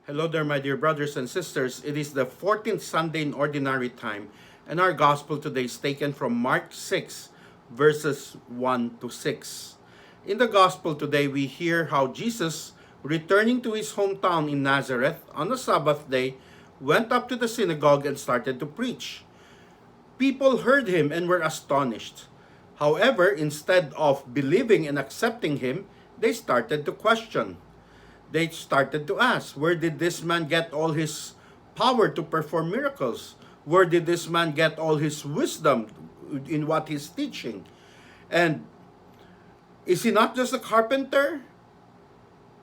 Hello there, my dear brothers and sisters. It is the 14th Sunday in Ordinary Time, and our gospel today is taken from Mark 6, verses 1 to 6. In the gospel today, we hear how Jesus, returning to his hometown in Nazareth on the Sabbath day, went up to the synagogue and started to preach. People heard him and were astonished. However, instead of believing and accepting him, they started to question. They started to ask, where did this man get all his power to perform miracles? Where did this man get all his wisdom in what he's teaching? And is he not just a carpenter?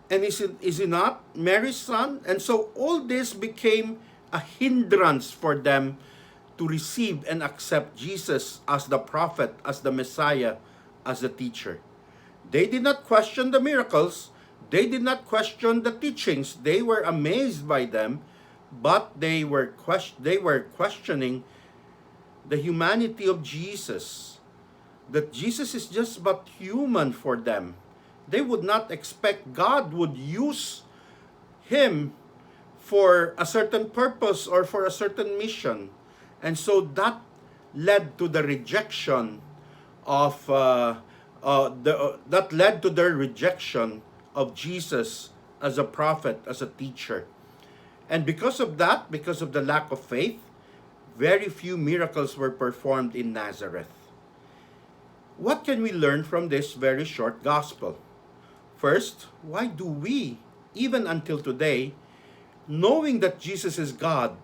And is he not Mary's son? And so all this became a hindrance for them to receive and accept Jesus as the prophet, as the Messiah, as the teacher. They did not question the miracles. They did not question the teachings. They were amazed by them, but they were questioning the humanity of Jesus. That Jesus is just but human for them. They would not expect God would use him for a certain purpose or for a certain mission. And so that led to the rejection of that led to their rejection of Jesus as a prophet, as a teacher. And because of that, because of the lack of faith, very few miracles were performed in Nazareth. What can we learn from this very short gospel? First, why do we, even until today, knowing that Jesus is God,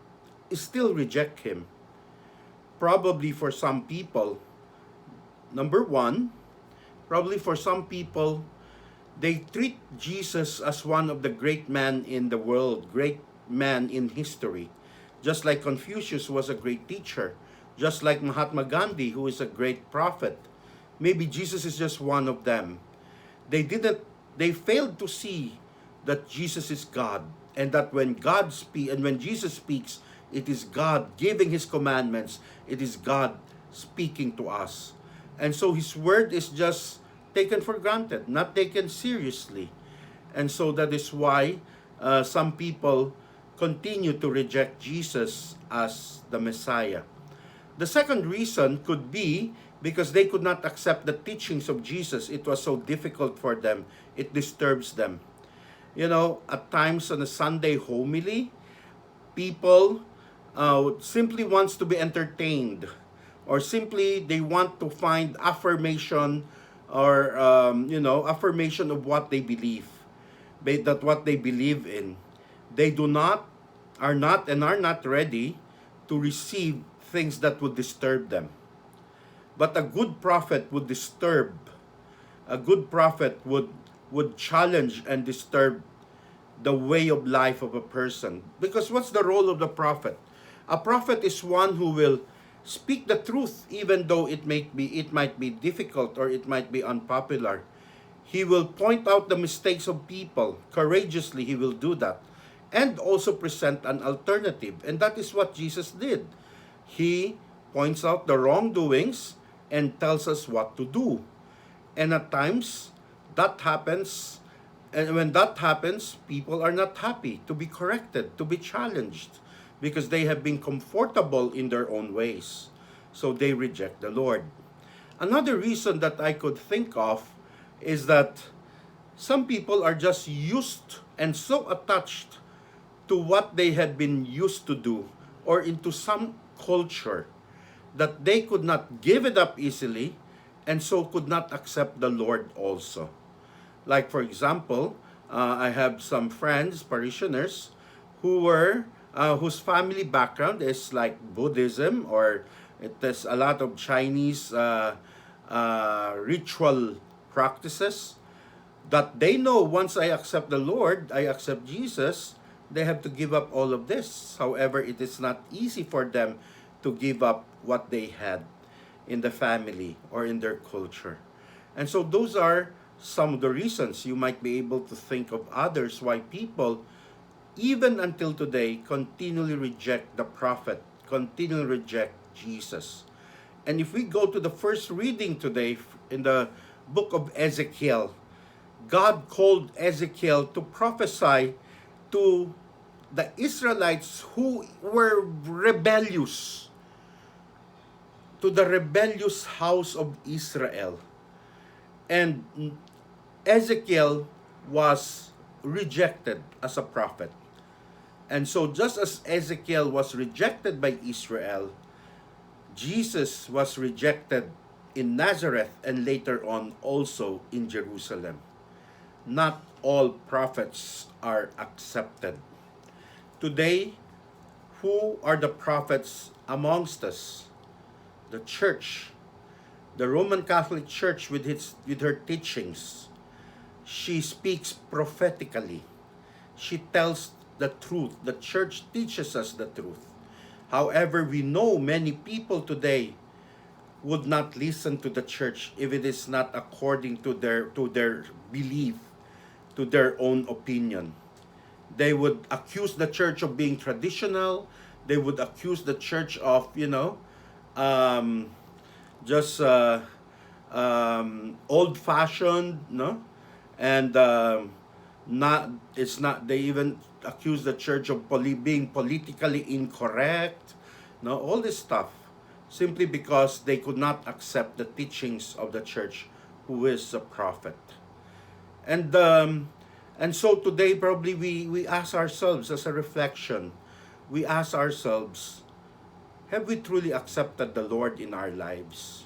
still reject him? Probably for some people, number one, probably for some people, they treat Jesus as one of the great men in the world, great man in history. Just like Confucius was a great teacher, just like Mahatma Gandhi, who is a great prophet. Maybe Jesus is just one of them. They failed to see that Jesus is God, and that when Jesus speaks, it is God giving his commandments. It is God speaking to us. And so his word is just taken for granted, not taken seriously. And so that is why some people continue to reject Jesus as the Messiah. The second reason could be because they could not accept the teachings of Jesus. It was so difficult for them. It disturbs them. You know, at times on a Sunday homily, people simply wants to be entertained, or simply they want to find affirmation, or affirmation of what they believe, that what they believe in. They are not ready to receive things that would disturb them. But a good prophet would disturb. A good prophet would challenge and disturb the way of life of a person. Because what's the role of the prophet? A prophet is one who will speak the truth even though it might be difficult or it might be unpopular. He will point out the mistakes of people. Courageously he will do that. And also present an alternative. And that is what Jesus did. He points out the wrongdoings and tells us what to do. And at times that happens. And when that happens, people are not happy to be corrected, to be challenged, because they have been comfortable in their own ways. So they reject the Lord. Another reason that I could think of is that some people are just used and so attached to what they had been used to do, or into some culture, that they could not give it up easily, and so could not accept the Lord also. Like, for example, I have some friends, parishioners, whose family background is like Buddhism, or it has a lot of Chinese ritual practices, that they know once I accept the Lord, I accept Jesus, they have to give up all of this. However, it is not easy for them to give up what they had in the family or in their culture. And so those are some of the reasons. You might be able to think of others why people, even until today, continually reject the prophet, continually reject Jesus. And if we go to the first reading today in the book of Ezekiel, God called Ezekiel to prophesy to the Israelites who were rebellious, to the rebellious house of Israel. And Ezekiel was rejected as a prophet. And so just as Ezekiel was rejected by Israel, Jesus was rejected in Nazareth and later on also in Jerusalem. Not all prophets are accepted. Today, who are the prophets amongst us? The church, the Roman Catholic Church with her teachings. She speaks prophetically. She tells the truth. The church teaches us the truth. However, we know many people today would not listen to the church if it is not according to their belief, to their own opinion. They would accuse the church of being traditional. They would accuse the church of, just old-fashioned, no, and They even accuse the church of being politically incorrect, no, all this stuff, simply because they could not accept the teachings of the church, who is a prophet. And so today probably we ask ourselves as a reflection, we ask ourselves, have we truly accepted the Lord in our lives?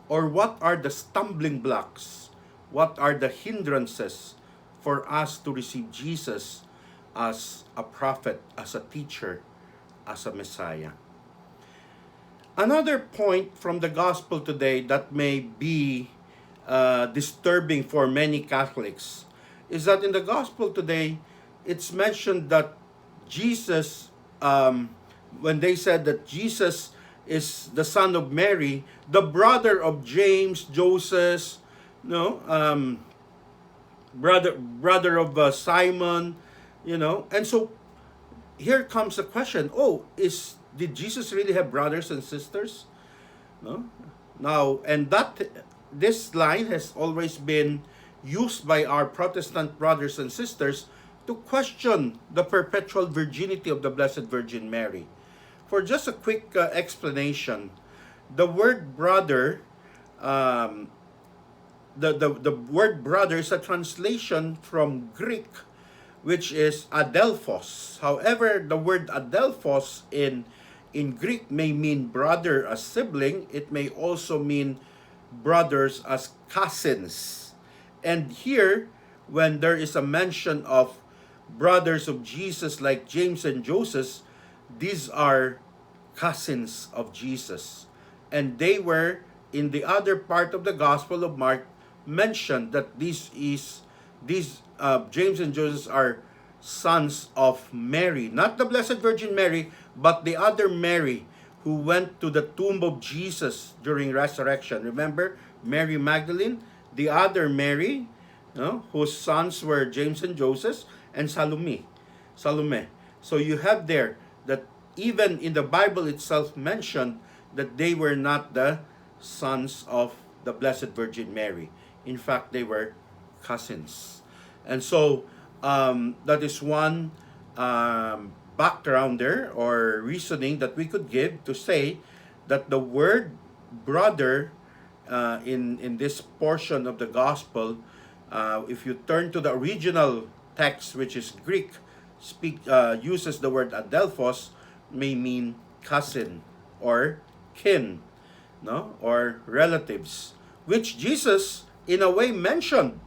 Or what are the stumbling blocks? What are the hindrances for us to receive Jesus as a prophet, as a teacher, as a Messiah? Another point from the gospel today that may be disturbing for many Catholics is that in the gospel today, it's mentioned that Jesus, when they said that Jesus is the son of Mary, the brother of James, Joseph, brother of Simon, and so here comes the question: did Jesus really have brothers and sisters? No. Now, and this line has always been used by our Protestant brothers and sisters to question the perpetual virginity of the Blessed Virgin Mary. For just a quick explanation, the word brother, the word brother is a translation from Greek, which is adelphos. However, the word adelphos in Greek may mean brother as sibling. It may also mean brothers as cousins. And here, when there is a mention of brothers of Jesus like James and Joseph, these are cousins of Jesus. And they were, in the other part of the Gospel of Mark, mentioned that James and Joseph are sons of Mary. Not the Blessed Virgin Mary, but the other Mary who went to the tomb of Jesus during resurrection. Remember, Mary Magdalene, the other Mary, whose sons were James and Joseph, and Salome. So you have there that even in the Bible itself mentioned that they were not the sons of the Blessed Virgin Mary. In fact, they were cousins. And so that is one background there, or reasoning that we could give to say that the word brother in this portion of the gospel, if you turn to the original text, which is Greek, uses the word adelphos, may mean cousin or kin, or relatives, which Jesus in a way mentioned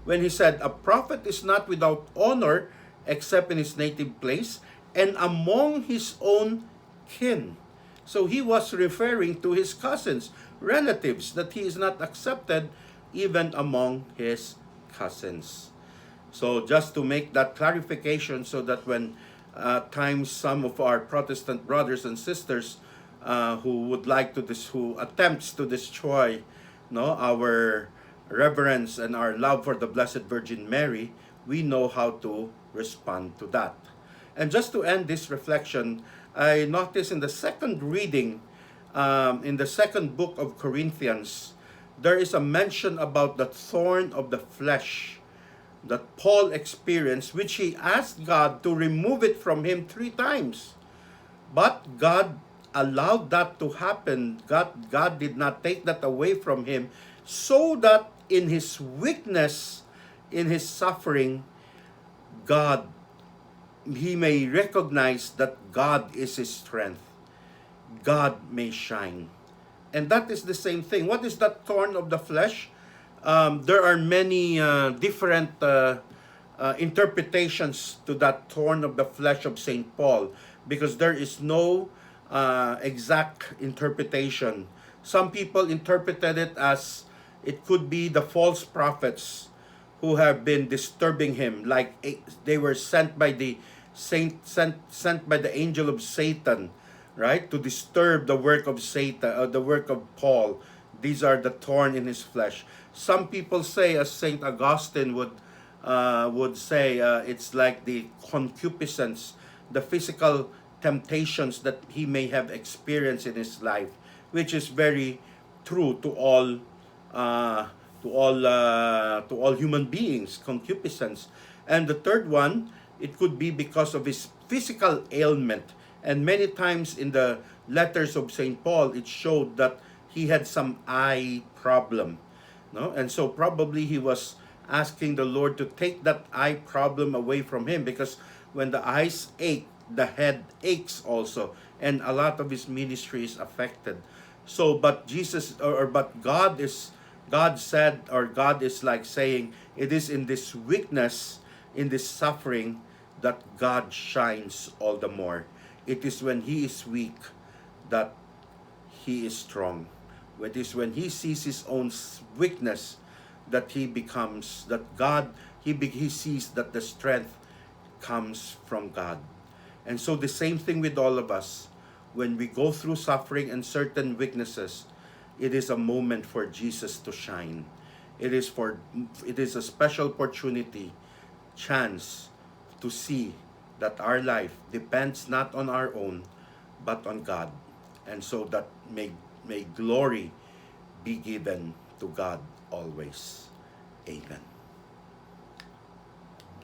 when he said, a prophet is not without honor except in his native place and among his own kin. So he was referring to his cousins, relatives, that he is not accepted even among his cousins. So just to make that clarification, so that when times some of our Protestant brothers and sisters who attempts to destroy our reverence and our love for the Blessed Virgin Mary, we know how to respond to that. And just to end this reflection, I noticed in the second reading, in the second book of Corinthians, there is a mention about the thorn of the flesh, that Paul experienced, which he asked God to remove it from him 3 times. But God allowed that to happen. God did not take that away from him, so that in his weakness, in his suffering, God, he may recognize that God is his strength. God may shine. And that is the same thing. What is that thorn of the flesh? There are many different interpretations to that thorn of the flesh of St. Paul, because there is no exact interpretation. Some people interpreted it as it could be the false prophets who have been disturbing him, like they were sent by the sent by the angel of Satan, right, to disturb the work of Satan, the work of Paul. These are the thorn in his flesh. Some people say, as Saint Augustine would say, it's like the concupiscence, the physical temptations that he may have experienced in his life, which is very true to all to all human beings, concupiscence. And the third one, it could be because of his physical ailment. And many times in the letters of St. Paul, it showed that he had some eye problem. No? And so probably he was asking the Lord to take that eye problem away from him, because when the eyes ache, the head aches also, and a lot of his ministry is affected. So, but God said, or God is like saying, it is in this weakness, in this suffering, that God shines all the more. It is when he is weak that he is strong. It is when he sees his own weakness that he becomes, that God, he sees that the strength comes from God. And so the same thing with all of us. When we go through suffering and certain weaknesses, it is a moment for Jesus to shine. It is a special opportunity, chance to see that our life depends not on our own, but on God. And so that may glory be given to God always. Amen.